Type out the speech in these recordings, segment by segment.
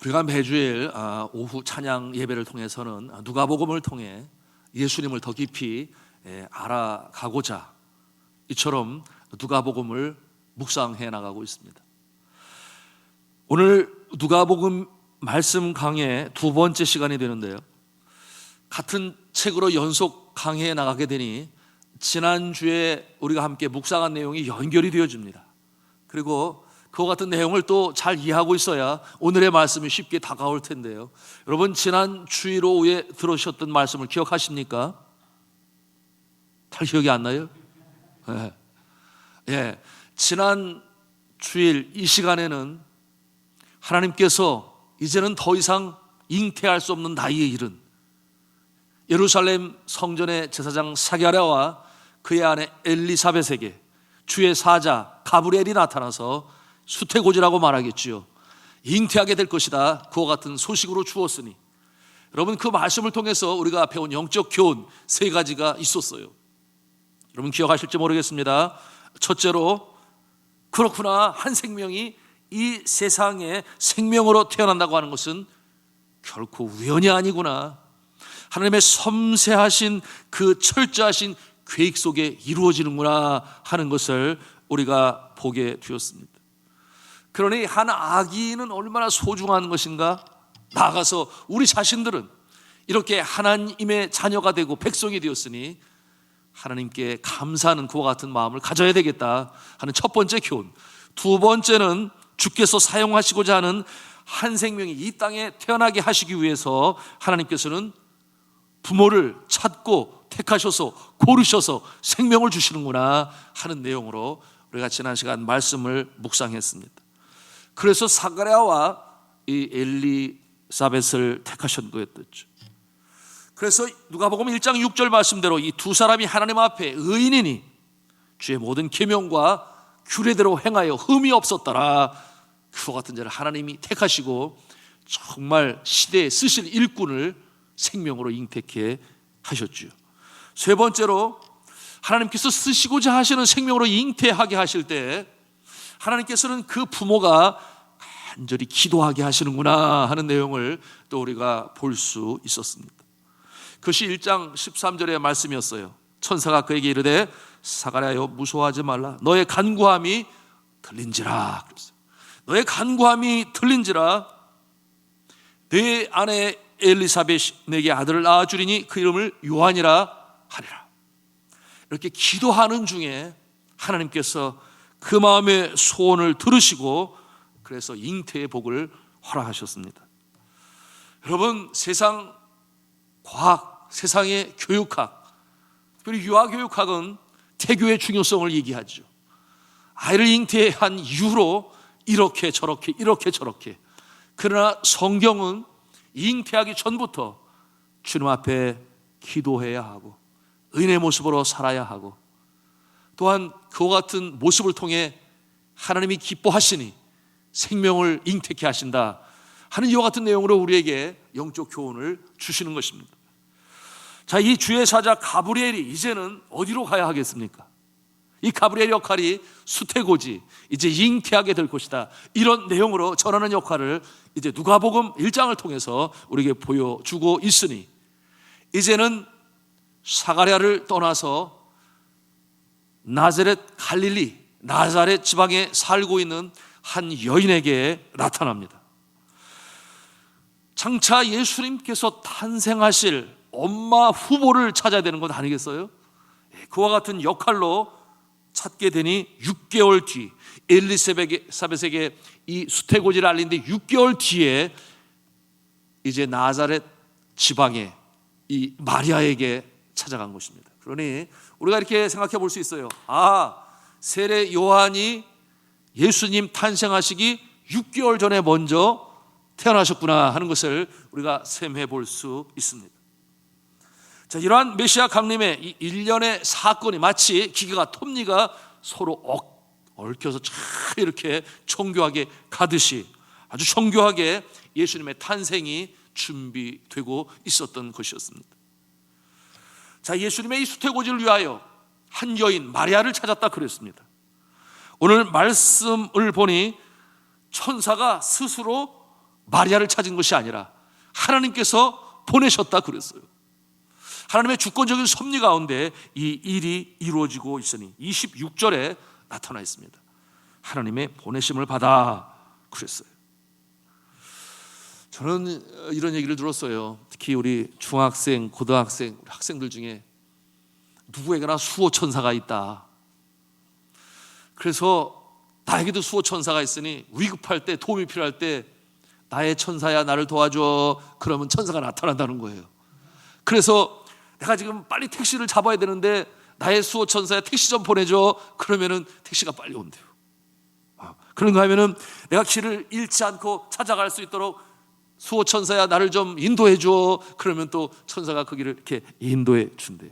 우리가 매주일 오후 찬양 예배를 통해서는 누가복음을 통해 예수님을 더 깊이 알아가고자 이처럼 누가복음을 묵상해 나가고 있습니다. 오늘 누가복음 말씀 강해 두 번째 시간이 되는데요, 같은 책으로 연속 강해에 나가게 되니 지난주에 우리가 함께 묵상한 내용이 연결이 되어집니다. 그리고 그와 같은 내용을 또 잘 이해하고 있어야 오늘의 말씀이 쉽게 다가올 텐데요, 여러분 지난 주일 오후에 들으셨던 말씀을 기억하십니까? 잘 기억이 안 나요? 지난 주일 이 시간에는 하나님께서 이제는 더 이상 잉태할 수 없는 나이에 이른 예루살렘 성전의 제사장 사가랴와 그의 아내 엘리사벳에게 주의 사자 가브리엘이 나타나서 수태고지라고 말하겠지요. 잉태하게 될 것이다, 그와 같은 소식으로 주었으니, 여러분 그 말씀을 통해서 우리가 배운 영적 교훈 세 가지가 있었어요. 여러분 기억하실지 모르겠습니다. 첫째로, 그렇구나, 한 생명이 이 세상에 생명으로 태어난다고 하는 것은 결코 우연이 아니구나, 하나님의 섬세하신 그 철저하신 계획 속에 이루어지는구나 하는 것을 우리가 보게 되었습니다. 그러니 한 아기는 얼마나 소중한 것인가, 나아가서 우리 자신들은 이렇게 하나님의 자녀가 되고 백성이 되었으니 하나님께 감사하는 그와 같은 마음을 가져야 되겠다 하는 첫 번째 교훈. 두 번째는 주께서 사용하시고자 하는 한 생명이 이 땅에 태어나게 하시기 위해서 하나님께서는 부모를 찾고 택하셔서 고르셔서 생명을 주시는구나 하는 내용으로 우리가 지난 시간 말씀을 묵상했습니다. 그래서 사가랴와 이 엘리사벳을 택하신 거였죠. 그래서 누가복음 1장 6절 말씀대로 이 두 사람이 하나님 앞에 의인이니 주의 모든 계명과 규례대로 행하여 흠이 없었더라, 그와 같은 자를 하나님이 택하시고 정말 시대에 쓰실 일꾼을 생명으로 잉태케 하셨죠. 세 번째로, 하나님께서 쓰시고자 하시는 생명으로 잉태하게 하실 때 하나님께서는 그 부모가 간절히 기도하게 하시는구나 하는 내용을 또 우리가 볼 수 있었습니다. 그것이 1장 13절의 말씀이었어요. 천사가 그에게 이르되 사가랴여 무서워하지 말라, 너의 간구함이 들린지라. 너의 간구함이 들린지라, 내 아내 엘리사벳이 내게 아들을 낳아주리니 그 이름을 요한이라 하리라. 이렇게 기도하는 중에 하나님께서 그 마음의 소원을 들으시고 그래서 잉태의 복을 허락하셨습니다. 여러분, 세상 과학, 세상의 교육학, 특별히 유아교육학은 태교의 중요성을 얘기하죠. 아이를 잉태한 이후로 이렇게 저렇게 이렇게 저렇게. 그러나 성경은 잉태하기 전부터 주님 앞에 기도해야 하고 의인의 모습으로 살아야 하고, 또한 그와 같은 모습을 통해 하나님이 기뻐하시니 생명을 잉태케 하신다 하는 이와 같은 내용으로 우리에게 영적 교훈을 주시는 것입니다. 자, 이 주의 사자 가브리엘이 이제는 어디로 가야 하겠습니까? 이 가브리엘 역할이 수태고지, 이제 잉태하게 될 것이다, 이런 내용으로 전하는 역할을 이제 누가복음 1장을 통해서 우리에게 보여주고 있으니, 이제는 사가랴를 떠나서 나자렛 갈릴리, 나자렛 지방에 살고 있는 한 여인에게 나타납니다. 장차 예수님께서 탄생하실 엄마 후보를 찾아야 되는 것 아니겠어요? 그와 같은 역할로 찾게 되니 6개월 뒤, 엘리사벳에게 이 수태고지를 알리는데 6개월 뒤에 이제 나자렛 지방에 이 마리아에게 찾아간 것입니다. 그러니 우리가 이렇게 생각해 볼 수 있어요. 세례 요한이 예수님 탄생하시기 6개월 전에 먼저 태어나셨구나 하는 것을 우리가 셈해 볼 수 있습니다. 자, 이러한 메시아 강림의 이 일련의 사건이 마치 기계가 톱니가 서로 얽혀서 참 이렇게 정교하게 가듯이 아주 정교하게 예수님의 탄생이 준비되고 있었던 것이었습니다. 자, 예수님의 이 수태고지를 위하여 한 여인 마리아를 찾았다 그랬습니다. 오늘 말씀을 보니 천사가 스스로 마리아를 찾은 것이 아니라 하나님께서 보내셨다 그랬어요. 하나님의 주권적인 섭리 가운데 이 일이 이루어지고 있으니 26절에 나타나 있습니다. 하나님의 보내심을 받아 그랬어요. 저는 이런 얘기를 들었어요. 특히 우리 중학생, 고등학생, 우리 학생들 중에 누구에게나 수호천사가 있다. 그래서 나에게도 수호천사가 있으니 위급할 때, 도움이 필요할 때 나의 천사야 나를 도와줘. 그러면 천사가 나타난다는 거예요. 그래서 내가 지금 빨리 택시를 잡아야 되는데 나의 수호천사야 택시 좀 보내줘. 그러면은 택시가 빨리 온대요. 그런가 하면은 내가 길을 잃지 않고 찾아갈 수 있도록 수호천사야 나를 좀 인도해 줘. 그러면 또 천사가 그 길을 이렇게 인도해 준대요.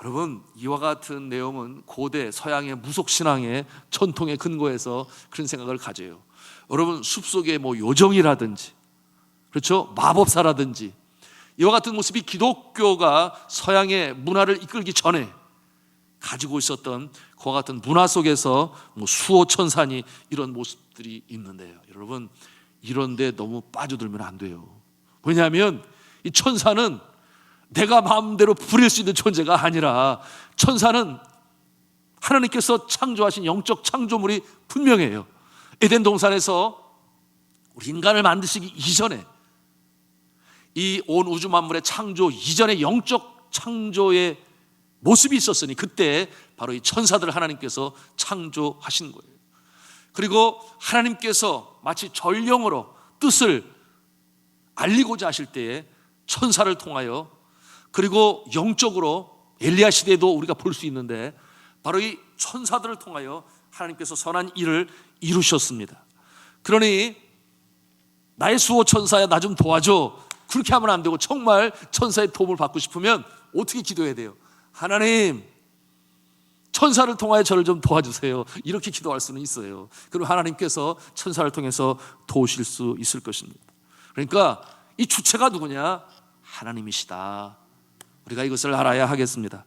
여러분, 이와 같은 내용은 고대 서양의 무속신앙의 전통의 근거에서 그런 생각을 가져요. 여러분, 숲속의 요정이라든지, 그렇죠? 마법사라든지, 이와 같은 모습이 기독교가 서양의 문화를 이끌기 전에 가지고 있었던 그와 같은 문화 속에서 수호천사니 이런 모습들이 있는데요. 여러분, 이런데 너무 빠져들면 안 돼요. 왜냐하면 이 천사는 내가 마음대로 부릴 수 있는 존재가 아니라 천사는 하나님께서 창조하신 영적 창조물이 분명해요. 에덴 동산에서 우리 인간을 만드시기 이전에 이 온 우주 만물의 창조 이전에 영적 창조의 모습이 있었으니 그때 바로 이 천사들을 하나님께서 창조하신 거예요. 그리고 하나님께서 마치 전령으로 뜻을 알리고자 하실 때에 천사를 통하여, 그리고 영적으로 엘리야 시대에도 우리가 볼 수 있는데 바로 이 천사들을 통하여 하나님께서 선한 일을 이루셨습니다. 그러니 나의 수호 천사야 나 좀 도와줘. 그렇게 하면 안 되고 정말 천사의 도움을 받고 싶으면 어떻게 기도해야 돼요? 하나님, 천사를 통하여 저를 좀 도와주세요. 이렇게 기도할 수는 있어요. 그리고 하나님께서 천사를 통해서 도우실 수 있을 것입니다. 그러니까 이 주체가 누구냐? 하나님이시다. 우리가 이것을 알아야 하겠습니다.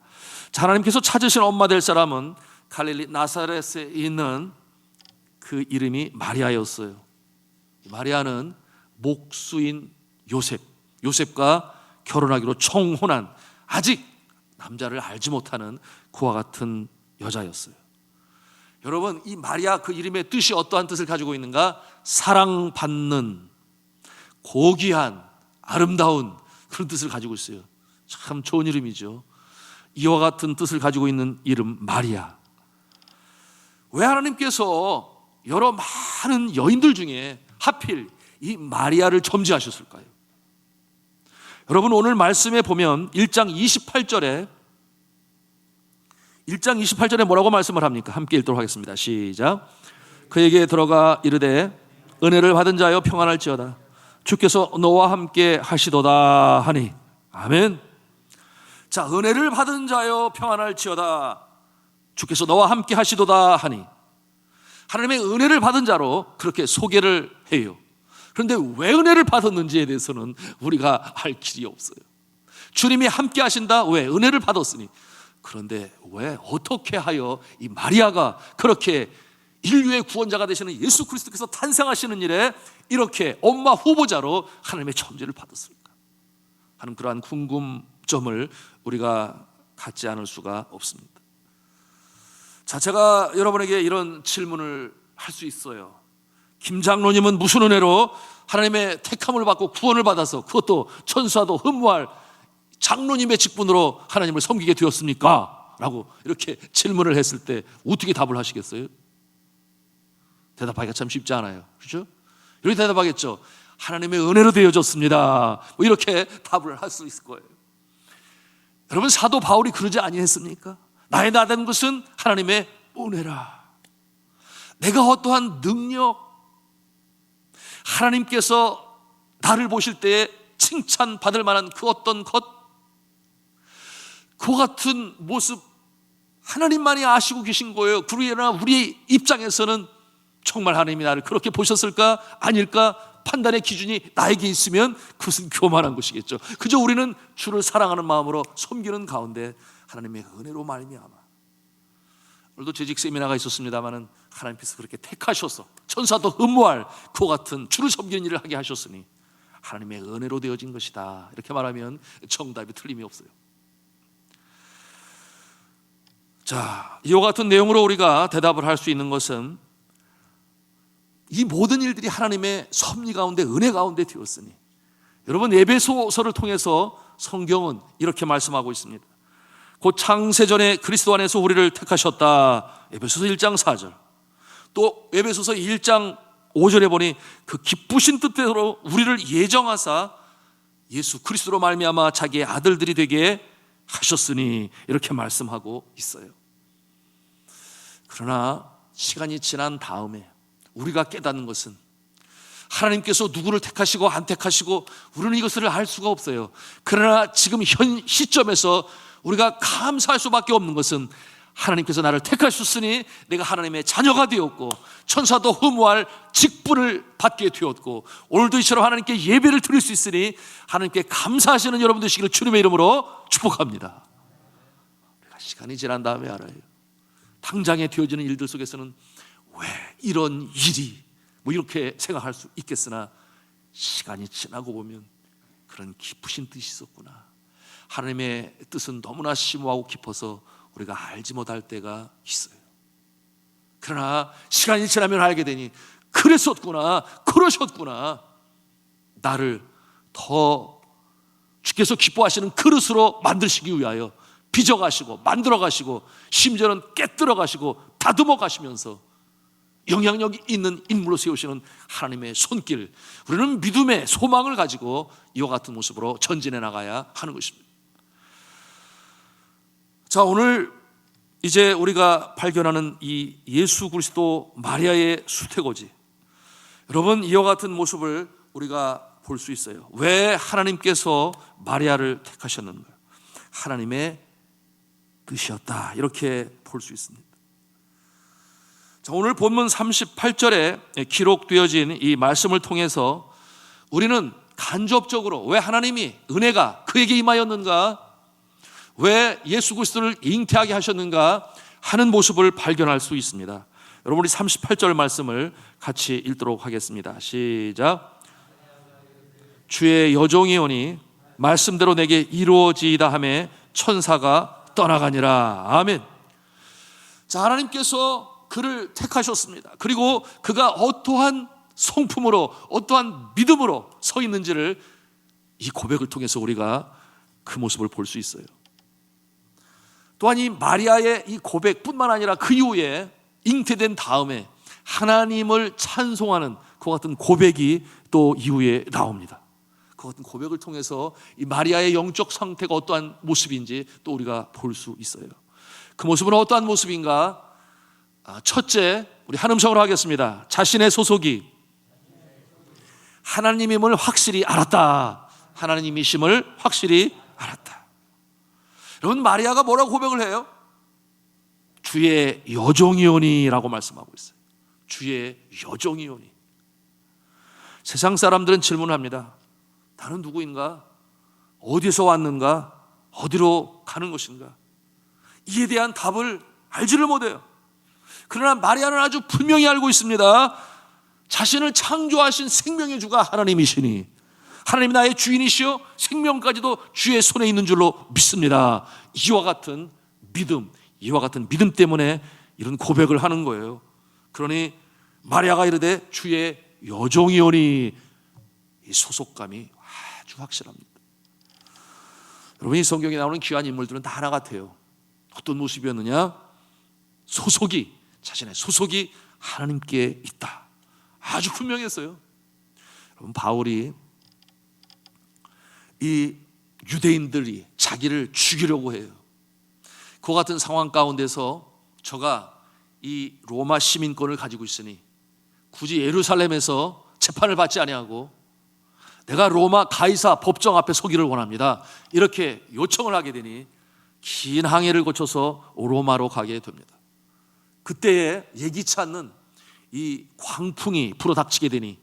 자, 하나님께서 찾으신 엄마 될 사람은 갈릴리 나사렛에 있는 그 이름이 마리아였어요. 마리아는 목수인 요셉과 결혼하기로 청혼한 아직 남자를 알지 못하는 그와 같은 여자였어요. 여러분, 이 마리아 그 이름의 뜻이 어떠한 뜻을 가지고 있는가? 사랑받는, 고귀한, 아름다운 그런 뜻을 가지고 있어요. 참 좋은 이름이죠. 이와 같은 뜻을 가지고 있는 이름 마리아. 왜 하나님께서 여러 많은 여인들 중에 하필 이 마리아를 점지하셨을까요? 여러분, 오늘 말씀에 보면 1장 28절에 뭐라고 말씀을 합니까? 함께 읽도록 하겠습니다. 시작. 그에게 들어가 이르되 은혜를 받은 자여 평안할지어다. 주께서 너와 함께 하시도다 하니. 아멘. 자, 은혜를 받은 자여 평안할지어다. 주께서 너와 함께 하시도다 하니. 하나님의 은혜를 받은 자로 그렇게 소개를 해요. 그런데 왜 은혜를 받았는지에 대해서는 우리가 알 길이 없어요. 주님이 함께 하신다. 왜? 은혜를 받았으니. 그런데 왜? 어떻게 하여 이 마리아가 그렇게 인류의 구원자가 되시는 예수 그리스도께서 탄생하시는 일에 이렇게 엄마 후보자로 하나님의 천지를 받았을까 하는 그러한 궁금점을 우리가 갖지 않을 수가 없습니다. 자, 제가 여러분에게 이런 질문을 할 수 있어요. 김 장로님은 무슨 은혜로 하나님의 택함을 받고 구원을 받아서 그것도 천사도 흠모할 장로님의 직분으로 하나님을 섬기게 되었습니까? 라고 이렇게 질문을 했을 때 어떻게 답을 하시겠어요? 대답하기가 참 쉽지 않아요. 그렇죠? 이렇게 대답하겠죠. 하나님의 은혜로 되어졌습니다. 뭐 이렇게 답을 할 수 있을 거예요. 여러분, 사도 바울이 그러지 아니했습니까? 나의 나된 것은 하나님의 은혜라. 내가 어떠한 능력, 하나님께서 나를 보실 때에 칭찬받을 만한 그 어떤 것, 그 같은 모습 하나님만이 아시고 계신 거예요. 그러나 우리 입장에서는 정말 하나님이 나를 그렇게 보셨을까? 아닐까? 판단의 기준이 나에게 있으면 그것은 교만한 것이겠죠. 그저 우리는 주를 사랑하는 마음으로 섬기는 가운데 하나님의 은혜로 말미암아. 오늘도 재직 세미나가 있었습니다마는 하나님께서 그렇게 택하셔서 천사도 흠모할 그와 같은 주를 섬기는 일을 하게 하셨으니 하나님의 은혜로 되어진 것이다. 이렇게 말하면 정답이 틀림이 없어요. 자, 이와 같은 내용으로 우리가 대답을 할 수 있는 것은 이 모든 일들이 하나님의 섭리 가운데 은혜 가운데 되었으니, 여러분 에베소서를 통해서 성경은 이렇게 말씀하고 있습니다. 곧 창세전에 그리스도 안에서 우리를 택하셨다. 에베소서 1장 4절. 또 에베소서 1장 5절에 보니 그 기쁘신 뜻대로 우리를 예정하사 예수 그리스도로 말미암아 자기의 아들들이 되게 하셨으니 이렇게 말씀하고 있어요. 그러나 시간이 지난 다음에 우리가 깨닫는 것은 하나님께서 누구를 택하시고 안 택하시고 우리는 이것을 알 수가 없어요. 그러나 지금 현 시점에서 우리가 감사할 수밖에 없는 것은 하나님께서 나를 택하셨으니 내가 하나님의 자녀가 되었고 천사도 흠모할 직분을 받게 되었고 오늘도 이처럼 하나님께 예배를 드릴 수 있으니 하나님께 감사하시는 여러분 되시기를 주님의 이름으로 축복합니다. 우리가 시간이 지난 다음에 알아요. 당장에 되어지는 일들 속에서는 왜 이런 일이 이렇게 생각할 수 있겠으나 시간이 지나고 보면 그런 깊으신 뜻이 있었구나. 하나님의 뜻은 너무나 심오하고 깊어서 우리가 알지 못할 때가 있어요. 그러나 시간이 지나면 알게 되니 그랬었구나, 그러셨구나. 나를 더 주께서 기뻐하시는 그릇으로 만드시기 위하여 빚어가시고 만들어가시고 심지어는 깨뜨려가시고 다듬어가시면서 영향력이 있는 인물로 세우시는 하나님의 손길, 우리는 믿음의 소망을 가지고 이와 같은 모습으로 전진해 나가야 하는 것입니다. 자, 오늘 이제 우리가 발견하는 이 예수 그리스도 마리아의 수태고지, 여러분 이와 같은 모습을 우리가 볼 수 있어요. 왜 하나님께서 마리아를 택하셨는가? 하나님의 뜻이었다, 이렇게 볼 수 있습니다. 자, 오늘 본문 38절에 기록되어진 이 말씀을 통해서 우리는 간접적으로 왜 하나님이 은혜가 그에게 임하였는가, 왜 예수 그리스도를 잉태하게 하셨는가 하는 모습을 발견할 수 있습니다. 여러분 우리 38절 말씀을 같이 읽도록 하겠습니다. 시작. 주의 여종이오니 말씀대로 내게 이루어지이다 하매 천사가 떠나가니라. 아멘. 자, 하나님께서 그를 택하셨습니다. 그리고 그가 어떠한 성품으로 어떠한 믿음으로 서 있는지를 이 고백을 통해서 우리가 그 모습을 볼 수 있어요. 또한 이 마리아의 이 고백뿐만 아니라 그 이후에 잉태된 다음에 하나님을 찬송하는 그 같은 고백이 또 이후에 나옵니다. 그 같은 고백을 통해서 이 마리아의 영적 상태가 어떠한 모습인지 또 우리가 볼 수 있어요. 그 모습은 어떠한 모습인가? 첫째, 우리 한 음성으로 하겠습니다. 자신의 소속이 하나님임을 확실히 알았다. 하나님이심을 확실히 알았다. 여러분 마리아가 뭐라고 고백을 해요? 주의 여종이오니라고 말씀하고 있어요. 주의 여종이오니. 세상 사람들은 질문합니다. 나는 누구인가? 어디서 왔는가? 어디로 가는 것인가? 이에 대한 답을 알지를 못해요. 그러나 마리아는 아주 분명히 알고 있습니다. 자신을 창조하신 생명의 주가 하나님이시니 하나님이 나의 주인이시여 생명까지도 주의 손에 있는 줄로 믿습니다. 이와 같은 믿음 때문에 이런 고백을 하는 거예요. 그러니 마리아가 이르되 주의 여종이오니, 이 소속감이 아주 확실합니다. 여러분 이 성경에 나오는 귀한 인물들은 다 하나 같아요. 어떤 모습이었느냐? 자신의 소속이 하나님께 있다. 아주 분명했어요. 여러분 바울이 이 유대인들이 자기를 죽이려고 해요. 그 같은 상황 가운데서 저가 이 로마 시민권을 가지고 있으니 굳이 예루살렘에서 재판을 받지 아니하고 내가 로마 가이사 법정 앞에 서기를 원합니다. 이렇게 요청을 하게 되니 긴 항해를 거쳐서 로마로 가게 됩니다. 그때에 예기치 않는 이 광풍이 불어닥치게 되니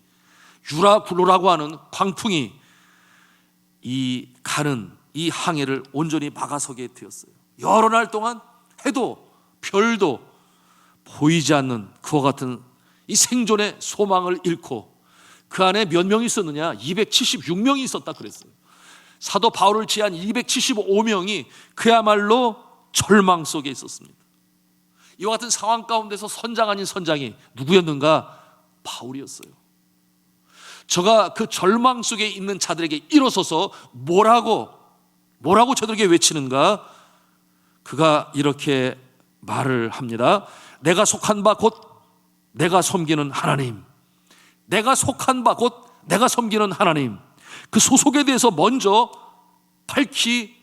유라굴로라고 하는 광풍이 이 가는 이 항해를 온전히 막아서게 되었어요. 여러 날 동안 해도 별도 보이지 않는 그와 같은 이 생존의 소망을 잃고 그 안에 몇 명이 있었느냐? 276명이 있었다 그랬어요. 사도 바울을 제한 275명이 그야말로 절망 속에 있었습니다. 이와 같은 상황 가운데서 선장 아닌 선장이 누구였는가? 바울이었어요. 저가 그 절망 속에 있는 자들에게 일어서서 뭐라고 저들에게 외치는가? 그가 이렇게 말을 합니다. 내가 속한 바 곧 내가 섬기는 하나님, 내가 속한 바 곧 내가 섬기는 하나님, 그 소속에 대해서 먼저 밝히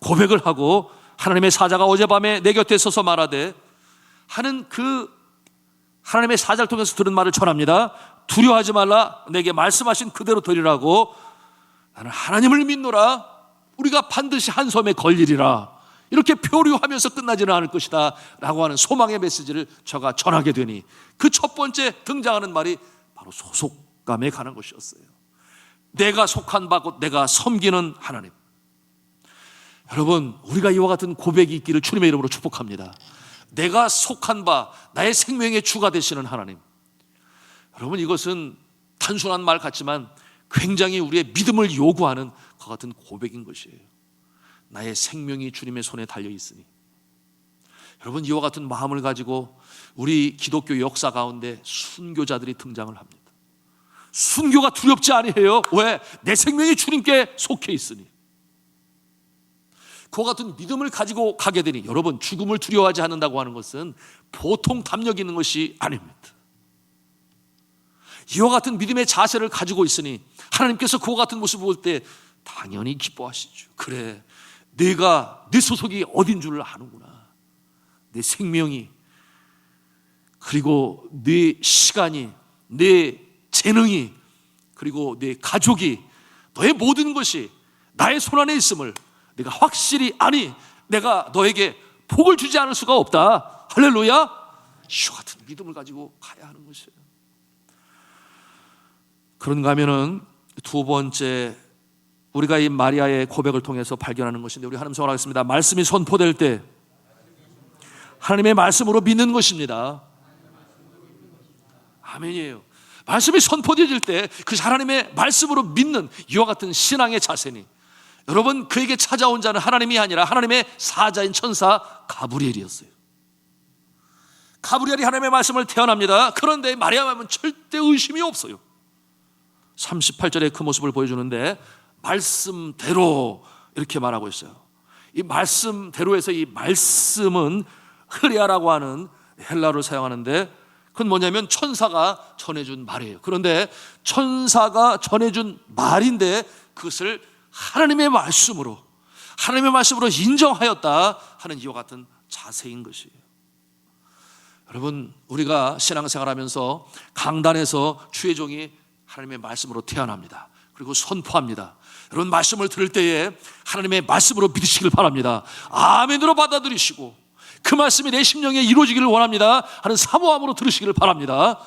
고백을 하고 하나님의 사자가 어젯밤에 내 곁에 서서 말하되 하는 그 하나님의 사자를 통해서 들은 말을 전합니다. 두려워하지 말라, 내게 말씀하신 그대로 되리라고. 나는 하나님을 믿노라, 우리가 반드시 한 섬에 걸리리라. 이렇게 표류하면서 끝나지는 않을 것이다 라고 하는 소망의 메시지를 저가 전하게 되니 그 첫 번째 등장하는 말이 바로 소속감에 관한 것이었어요. 내가 속한 바 곧 내가 섬기는 하나님. 여러분, 우리가 이와 같은 고백이 있기를 주님의 이름으로 축복합니다. 내가 속한 바, 나의 생명의 주가 되시는 하나님. 여러분, 이것은 단순한 말 같지만 굉장히 우리의 믿음을 요구하는 그 같은 고백인 것이에요. 나의 생명이 주님의 손에 달려 있으니. 여러분, 이와 같은 마음을 가지고 우리 기독교 역사 가운데 순교자들이 등장을 합니다. 순교가 두렵지 아니해요. 왜? 내 생명이 주님께 속해 있으니. 그와 같은 믿음을 가지고 가게 되니, 여러분, 죽음을 두려워하지 않는다고 하는 것은 보통 담력 있는 것이 아닙니다. 이와 같은 믿음의 자세를 가지고 있으니 하나님께서 그와 같은 모습을 볼 때 당연히 기뻐하시죠. 그래, 내가 내 소속이 어딘 줄 아는구나. 내 생명이, 그리고 내 시간이, 내 재능이, 그리고 내 가족이, 너의 모든 것이 나의 손안에 있음을 내가 확실히 아니, 내가 너에게 복을 주지 않을 수가 없다. 할렐루야. 이와 같은 믿음을 가지고 가야 하는 것이에요. 그런가 하면은 두 번째, 우리가 이 마리아의 고백을 통해서 발견하는 것인데, 우리 하나님 성원하겠습니다. 말씀이 선포될 때 하나님의 말씀으로 믿는 것입니다. 아멘이에요. 말씀이 선포되어질 때 그 하나님의 말씀으로 믿는 이와 같은 신앙의 자세니, 여러분, 그에게 찾아온 자는 하나님이 아니라 하나님의 사자인 천사 가브리엘이었어요. 가브리엘이 하나님의 말씀을 태어납니다. 그런데 마리아 마음은 절대 의심이 없어요. 38절에 그 모습을 보여주는데, 말씀대로 이렇게 말하고 있어요. 이 말씀대로에서 이 말씀은 흐리아라고 하는 헬라어를 사용하는데, 그건 뭐냐면 천사가 전해준 말이에요. 그런데 천사가 전해준 말인데 그것을 하나님의 말씀으로 인정하였다 하는 이와 같은 자세인 것이에요. 여러분, 우리가 신앙생활하면서 강단에서 주의 종이 하나님의 말씀으로 태어납니다. 그리고 선포합니다. 여러분, 말씀을 들을 때에 하나님의 말씀으로 믿으시길 바랍니다. 아멘으로 받아들이시고 그 말씀이 내 심령에 이루어지기를 원합니다 하는 사모함으로 들으시기를 바랍니다.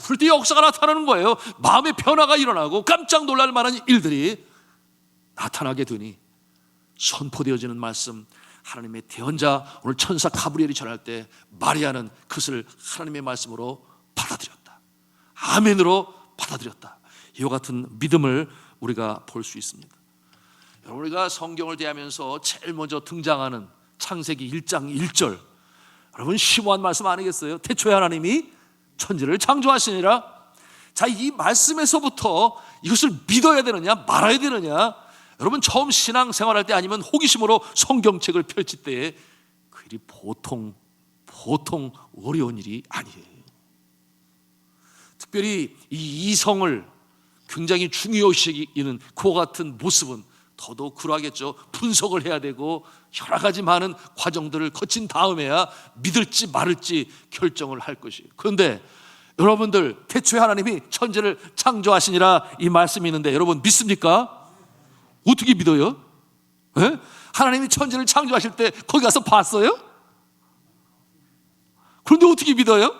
그럴 때 역사가 나타나는 거예요. 마음의 변화가 일어나고 깜짝 놀랄 만한 일들이 나타나게 되니 선포되어지는 말씀, 하나님의 대언자, 오늘 천사 가브리엘이 전할 때 마리아는 그것을 하나님의 말씀으로 받아들였다. 아멘으로 받아들였다. 이와 같은 믿음을 우리가 볼 수 있습니다. 여러분, 우리가 성경을 대하면서 제일 먼저 등장하는 창세기 1장 1절, 여러분, 심오한 말씀 아니겠어요? 태초에 하나님이 천지를 창조하시니라. 자, 이 말씀에서부터 이것을 믿어야 되느냐 말아야 되느냐, 여러분, 처음 신앙생활할 때 아니면 호기심으로 성경책을 펼칠 때에 그 일이 보통 어려운 일이 아니에요. 특별히 이 이성을 굉장히 중요시 여기는 그와 같은 모습은 더더욱 그러하겠죠. 분석을 해야 되고 여러 가지 많은 과정들을 거친 다음에야 믿을지 말을지 결정을 할 것이에요. 그런데 여러분들, 태초에 하나님이 천지를 창조하시니라 이 말씀이 있는데 여러분 믿습니까? 어떻게 믿어요? 네? 하나님이 천지를 창조하실 때 거기 가서 봤어요? 그런데 어떻게 믿어요?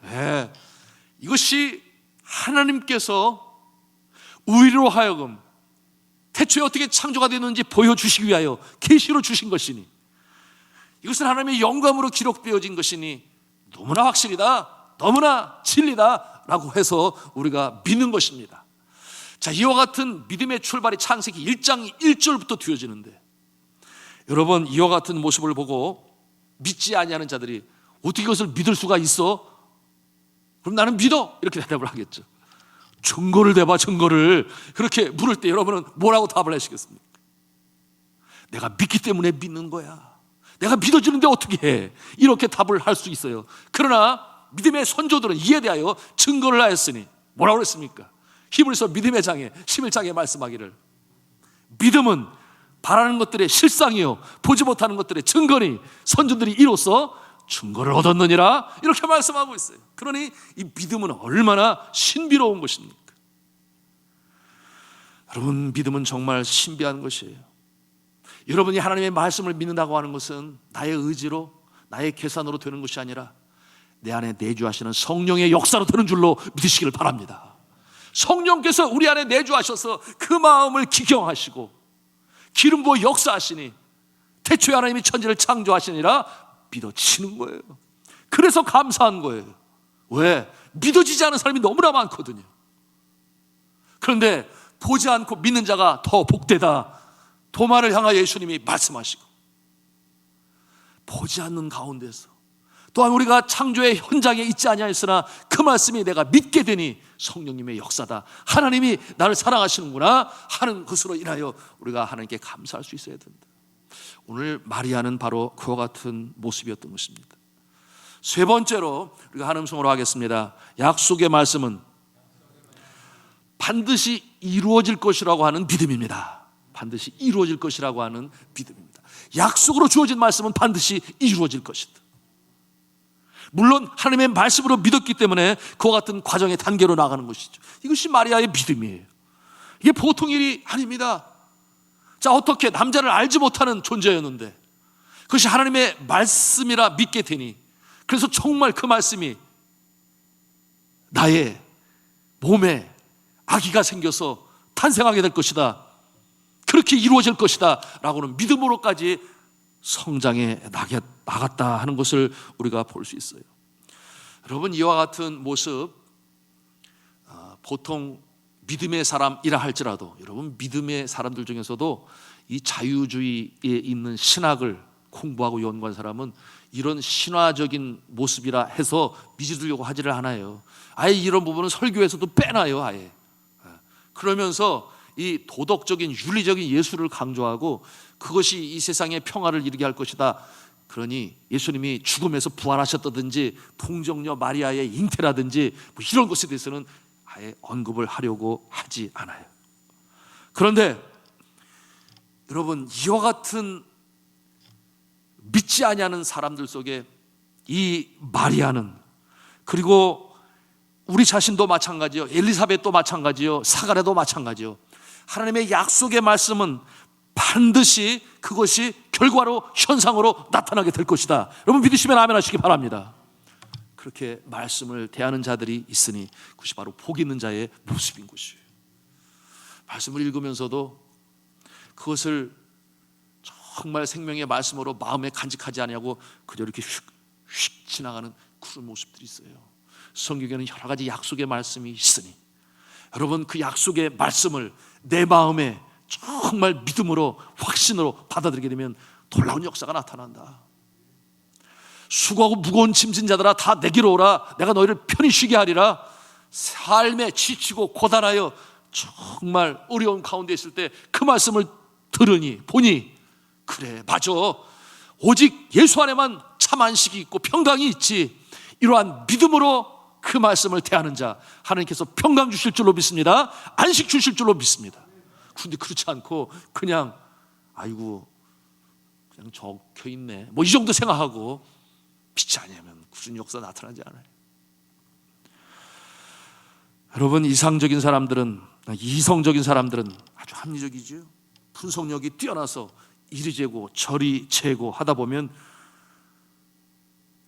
네. 이것이 하나님께서 우리로 하여금 태초에 어떻게 창조가 되는지 보여주시기 위하여 계시로 주신 것이니, 이것은 하나님의 영감으로 기록되어진 것이니 너무나 확실이다. 너무나 진리다라고 해서 우리가 믿는 것입니다. 자, 이와 같은 믿음의 출발이 창세기 1장 1절부터 뒤어지는데, 여러분, 이와 같은 모습을 보고 믿지 아니하는 자들이 어떻게 이것을 믿을 수가 있어? 그럼 나는 믿어, 이렇게 대답을 하겠죠. 증거를 대봐, 증거를. 그렇게 물을 때 여러분은 뭐라고 답을 하시겠습니까? 내가 믿기 때문에 믿는 거야. 내가 믿어주는데 어떻게 해? 이렇게 답을 할 수 있어요. 그러나 믿음의 선조들은 이에 대하여 증거를 하였으니 뭐라고 그랬습니까? 히브리서 믿음의 장에 11장에 말씀하기를, 믿음은 바라는 것들의 실상이요 보지 못하는 것들의 증거니 선조들이 이로써 증거를 얻었느니라, 이렇게 말씀하고 있어요. 그러니 이 믿음은 얼마나 신비로운 것입니까? 여러분, 믿음은 정말 신비한 것이에요. 여러분이 하나님의 말씀을 믿는다고 하는 것은 나의 의지로, 나의 계산으로 되는 것이 아니라 내 안에 내주하시는 성령의 역사로 되는 줄로 믿으시기를 바랍니다. 성령께서 우리 안에 내주하셔서 그 마음을 기경하시고 기름 부어 역사하시니 태초에 하나님이 천지를 창조하시니라 믿어지는 거예요. 그래서 감사한 거예요. 왜? 믿어지지 않은 사람이 너무나 많거든요. 그런데 보지 않고 믿는 자가 더 복되다, 도마를 향하여 예수님이 말씀하시고, 보지 않는 가운데서 또한 우리가 창조의 현장에 있지 아니하였으나 그 말씀이 내가 믿게 되니 성령님의 역사다, 하나님이 나를 사랑하시는구나 하는 것으로 인하여 우리가 하나님께 감사할 수 있어야 된다. 오늘 마리아는 바로 그와 같은 모습이었던 것입니다. 세 번째로 우리가 한 음성으로 하겠습니다. 약속의 말씀은 반드시 이루어질 것이라고 하는 믿음입니다. 반드시 이루어질 것이라고 하는 믿음입니다. 약속으로 주어진 말씀은 반드시 이루어질 것이다. 물론 하나님의 말씀으로 믿었기 때문에 그와 같은 과정의 단계로 나가는 것이죠. 이것이 마리아의 믿음이에요. 이게 보통 일이 아닙니다. 자, 어떻게 남자를 알지 못하는 존재였는데 그것이 하나님의 말씀이라 믿게 되니, 그래서 정말 그 말씀이 나의 몸에 아기가 생겨서 탄생하게 될 것이다, 그렇게 이루어질 것이다 라고는 믿음으로까지 성장해 나갔다 하는 것을 우리가 볼 수 있어요. 여러분, 이와 같은 모습, 보통 믿음의 사람이라 할지라도 여러분, 믿음의 사람들 중에서도 이 자유주의에 있는 신학을 공부하고 연구한 사람은 이런 신화적인 모습이라 해서 믿으려고 하지를 않아요. 아예 이런 부분은 설교에서도 빼놔요, 아예. 그러면서 이 도덕적인 윤리적인 예술을 강조하고 그것이 이 세상에 평화를 이루게 할 것이다. 그러니 예수님이 죽음에서 부활하셨다든지 동정녀 마리아의 잉태라든지 뭐 이런 것에 대해서는 아예 언급을 하려고 하지 않아요. 그런데 여러분, 이와 같은 믿지 아니하는 사람들 속에 이 마리아는, 그리고 우리 자신도 마찬가지요, 엘리사벳도 마찬가지요, 사가랴도 마찬가지요, 하나님의 약속의 말씀은 반드시 그것이 결과로, 현상으로 나타나게 될 것이다. 여러분, 믿으시면 아멘 하시기 바랍니다. 그렇게 말씀을 대하는 자들이 있으니 그것이 바로 복 있는 자의 모습인 것이에요. 말씀을 읽으면서도 그것을 정말 생명의 말씀으로 마음에 간직하지 않냐고 그저 이렇게 휙 지나가는 그런 모습들이 있어요. 성경에는 여러 가지 약속의 말씀이 있으니 여러분, 그 약속의 말씀을 내 마음에 정말 믿음으로, 확신으로 받아들이게 되면 놀라운 역사가 나타난다. 수고하고 무거운 짐진 자들아 다 내게로 오라, 내가 너희를 편히 쉬게 하리라. 삶에 지치고 고단하여 정말 어려운 가운데 있을 때 그 말씀을 들으니 보니, 그래 맞아, 오직 예수 안에만 참 안식이 있고 평강이 있지. 이러한 믿음으로 그 말씀을 대하는 자, 하나님께서 평강 주실 줄로 믿습니다. 안식 주실 줄로 믿습니다. 그런데 그렇지 않고 그냥 아이고 그냥 적혀있네 뭐 이 정도 생각하고 믿지 않으면 그런 역사 나타나지 않아요. 여러분, 이성적인 사람들은 아주 합리적이죠. 분석력이 뛰어나서 이리 재고 저리 재고 하다 보면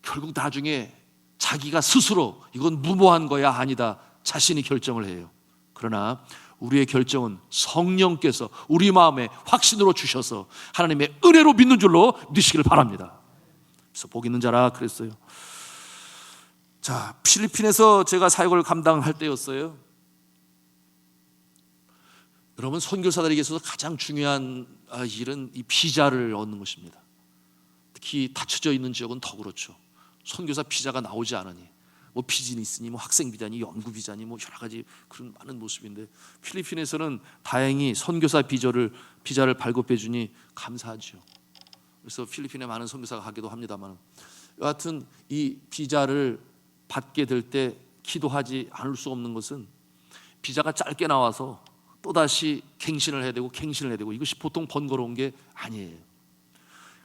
결국 나중에 자기가 스스로 이건 무모한 거야 아니다 자신이 결정을 해요. 그러나 우리의 결정은 성령께서 우리 마음에 확신으로 주셔서 하나님의 은혜로 믿는 줄로 믿으시기를 바랍니다. 그래서 복 있는 자라 그랬어요. 자, 필리핀에서 제가 사역을 감당할 때였어요. 여러분, 선교사들에게 있어서 가장 중요한 일은 이 비자를 얻는 것입니다. 특히 닫혀져 있는 지역은 더 그렇죠. 선교사 비자가 나오지 않으니 뭐 비즈니스니 뭐 학생 비자니 연구 비자니 뭐 여러 가지 그런 많은 모습인데, 필리핀에서는 다행히 선교사 비자를 발급해 주니 감사하죠. 그래서 필리핀에 많은 선교사가 가기도 합니다만, 여하튼 이 비자를 받게 될 때 기도하지 않을 수 없는 것은, 비자가 짧게 나와서 또다시 갱신을 해야 되고 이것이 보통 번거로운 게 아니에요.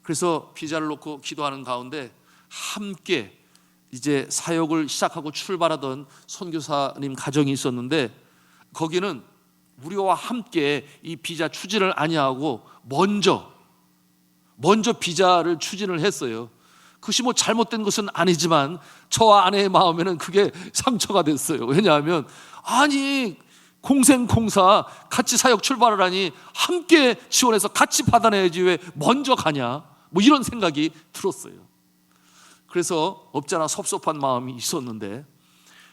그래서 비자를 놓고 기도하는 가운데 함께 이제 사역을 시작하고 출발하던 선교사님 가정이 있었는데, 거기는 우리와 함께 이 비자 추진을 아니하고 먼저 비자를 추진을 했어요. 그것이 뭐 잘못된 것은 아니지만 저와 아내의 마음에는 그게 상처가 됐어요. 왜냐하면 아니, 공생공사 같이 사역 출발을 하니 함께 지원해서 같이 받아내야지 왜 먼저 가냐, 뭐 이런 생각이 들었어요. 그래서 없잖아 섭섭한 마음이 있었는데,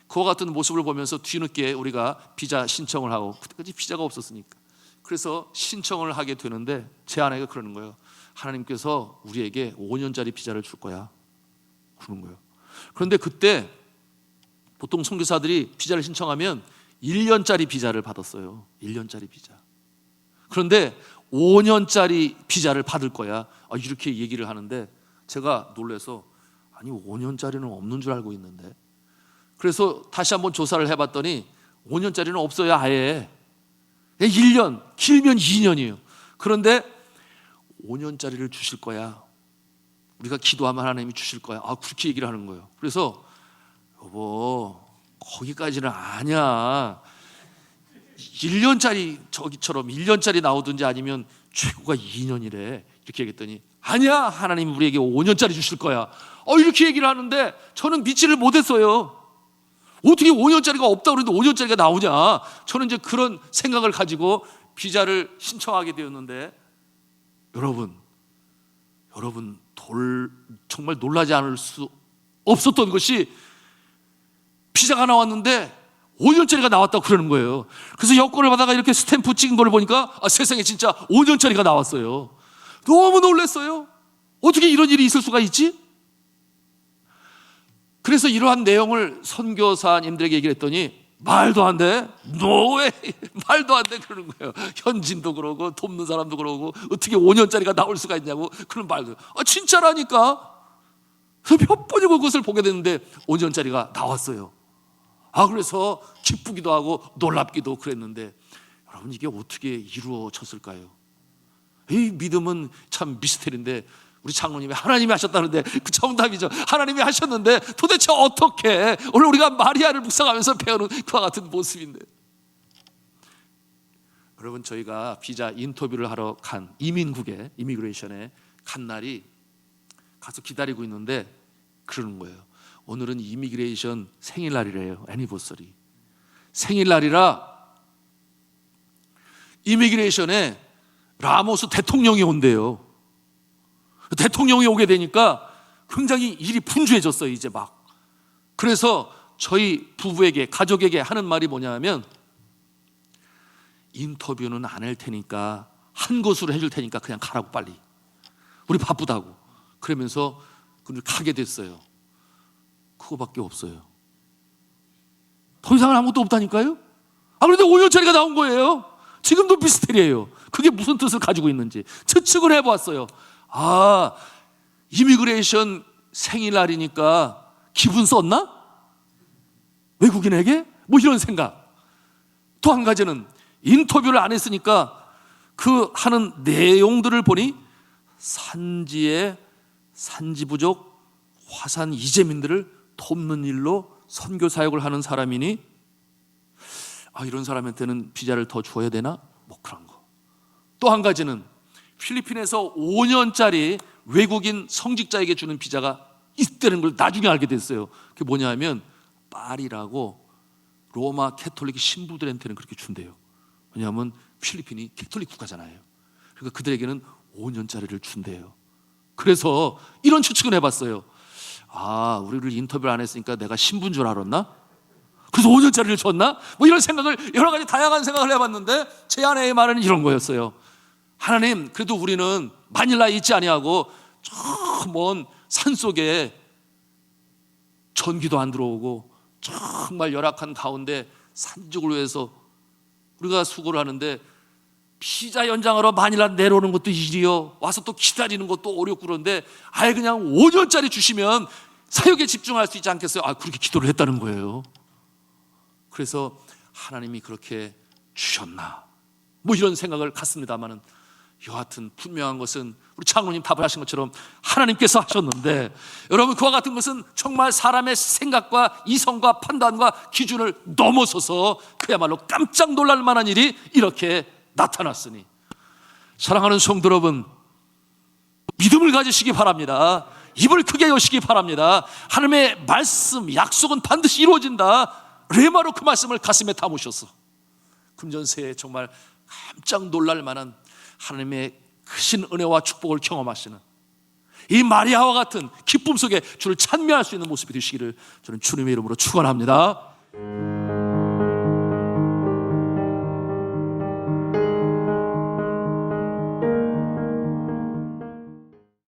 그와 같은 모습을 보면서 뒤늦게 우리가 비자 신청을 하고, 그때까지 비자가 없었으니까 그래서 신청을 하게 되는데, 제 아내가 그러는 거예요. 하나님께서 우리에게 5년짜리 비자를 줄 거야, 그러는 거예요. 그런데 그때 보통 선교사들이 비자를 신청하면 1년짜리 비자를 받았어요. 1년짜리 비자. 그런데 5년짜리 비자를 받을 거야, 이렇게 얘기를 하는데, 제가 놀라서 아니 5년짜리는 없는 줄 알고 있는데, 그래서 다시 한번 조사를 해봤더니 5년짜리는 없어요. 아예 1년, 길면 2년이에요. 그런데 5년짜리를 주실 거야, 우리가 기도하면 하나님이 주실 거야, 그렇게 얘기를 하는 거예요. 그래서 여보, 거기까지는 아니야, 1년짜리 저기처럼 1년짜리 나오든지 아니면 최고가 2년이래 이렇게 얘기했더니, 아니야, 하나님이 우리에게 5년짜리 주실 거야, 이렇게 얘기를 하는데 저는 믿지를 못했어요. 어떻게 5년짜리가 없다고 그러는데 5년짜리가 나오냐. 저는 이제 그런 생각을 가지고 비자를 신청하게 되었는데, 여러분 정말 놀라지 않을 수 없었던 것이, 비자가 나왔는데 5년짜리가 나왔다고 그러는 거예요. 그래서 여권을 받아가 이렇게 스탬프 찍은 걸 보니까 세상에 진짜 5년짜리가 나왔어요. 너무 놀랐어요. 어떻게 이런 일이 있을 수가 있지? 그래서 이러한 내용을 선교사님들에게 얘기를 했더니 말도 안 돼, 노왜 말도 안 돼 그러는 거예요. 현진도 그러고 돕는 사람도 그러고 어떻게 5년짜리가 나올 수가 있냐고 그런 말도. 진짜라니까. 그래서 몇 번이고 그것을 보게 됐는데 5년짜리가 나왔어요. 그래서 기쁘기도 하고 놀랍기도 그랬는데, 여러분 이게 어떻게 이루어졌을까요? 이 믿음은 참 미스터리인데, 우리 장로님이 하나님이 하셨다는데 그 정답이죠. 하나님이 하셨는데 도대체 어떻게, 오늘 우리가 마리아를 묵상하면서 배우는 그와 같은 모습인데, 여러분 저희가 비자 인터뷰를 하러 간 이민국에, 이미그레이션에 간 날이 가서 기다리고 있는데 그러는 거예요. 오늘은 이미그레이션 생일날이래요. 애니버서리 생일날이라 이미그레이션에 라모스 대통령이 온대요. 대통령이 오게 되니까 굉장히 일이 분주해졌어요, 이제 막. 그래서 저희 부부에게, 가족에게 하는 말이 뭐냐 하면, 인터뷰는 안 할 테니까 한 것으로 해줄 테니까 그냥 가라고, 빨리, 우리 바쁘다고. 그러면서 가게 됐어요. 그거밖에 없어요. 더 이상은 아무것도 없다니까요. 그런데 5년짜리가 나온 거예요. 지금도 미스터리예요. 그게 무슨 뜻을 가지고 있는지 추측을 해보았어요. 이미그레이션 생일날이니까 기분 썼나? 외국인에게? 뭐 이런 생각. 또 한 가지는 인터뷰를 안 했으니까 그 하는 내용들을 보니 산지 부족, 화산 이재민들을 돕는 일로 선교 사역을 하는 사람이니, 이런 사람한테는 비자를 더 줘야 되나? 뭐 그런 거. 또 한 가지는 필리핀에서 5년짜리 외국인 성직자에게 주는 비자가 있다는 걸 나중에 알게 됐어요. 그게 뭐냐 하면, 파리라고 로마 캐톨릭 신부들한테는 그렇게 준대요. 왜냐하면 필리핀이 캐톨릭 국가잖아요. 그러니까 그들에게는 5년짜리를 준대요. 그래서 이런 추측을 해봤어요. 아, 우리를 인터뷰를 안 했으니까 내가 신부인 줄 알았나? 그래서 5년짜리를 줬나? 뭐 이런 생각을, 여러 가지 다양한 생각을 해봤는데 제 아내의 말은 이런 거였어요. 하나님, 그래도 우리는 마닐라에 있지 아니하고 저 먼 산속에 전기도 안 들어오고 정말 열악한 가운데 산적을 위해서 우리가 수고를 하는데 비자 연장하러 마닐라 내려오는 것도 일이요, 와서 또 기다리는 것도 어렵고, 그런데 아예 그냥 5년짜리 주시면 사역에 집중할 수 있지 않겠어요? 아, 그렇게 기도를 했다는 거예요. 그래서 하나님이 그렇게 주셨나, 뭐 이런 생각을 갖습니다만은, 여하튼 분명한 것은 우리 장로님 답을 하신 것처럼 하나님께서 하셨는데, 여러분, 그와 같은 것은 정말 사람의 생각과 이성과 판단과 기준을 넘어서서 그야말로 깜짝 놀랄 만한 일이 이렇게 나타났으니, 사랑하는 성도 여러분, 믿음을 가지시기 바랍니다. 입을 크게 여시기 바랍니다. 하나님의 말씀, 약속은 반드시 이루어진다. 레마로 그 말씀을 가슴에 담으셔서 금전새에 정말 깜짝 놀랄 만한 하나님의 크신 은혜와 축복을 경험하시는 이 마리아와 같은 기쁨 속에 주를 찬미할 수 있는 모습이 되시기를 저는 주님의 이름으로 축원합니다.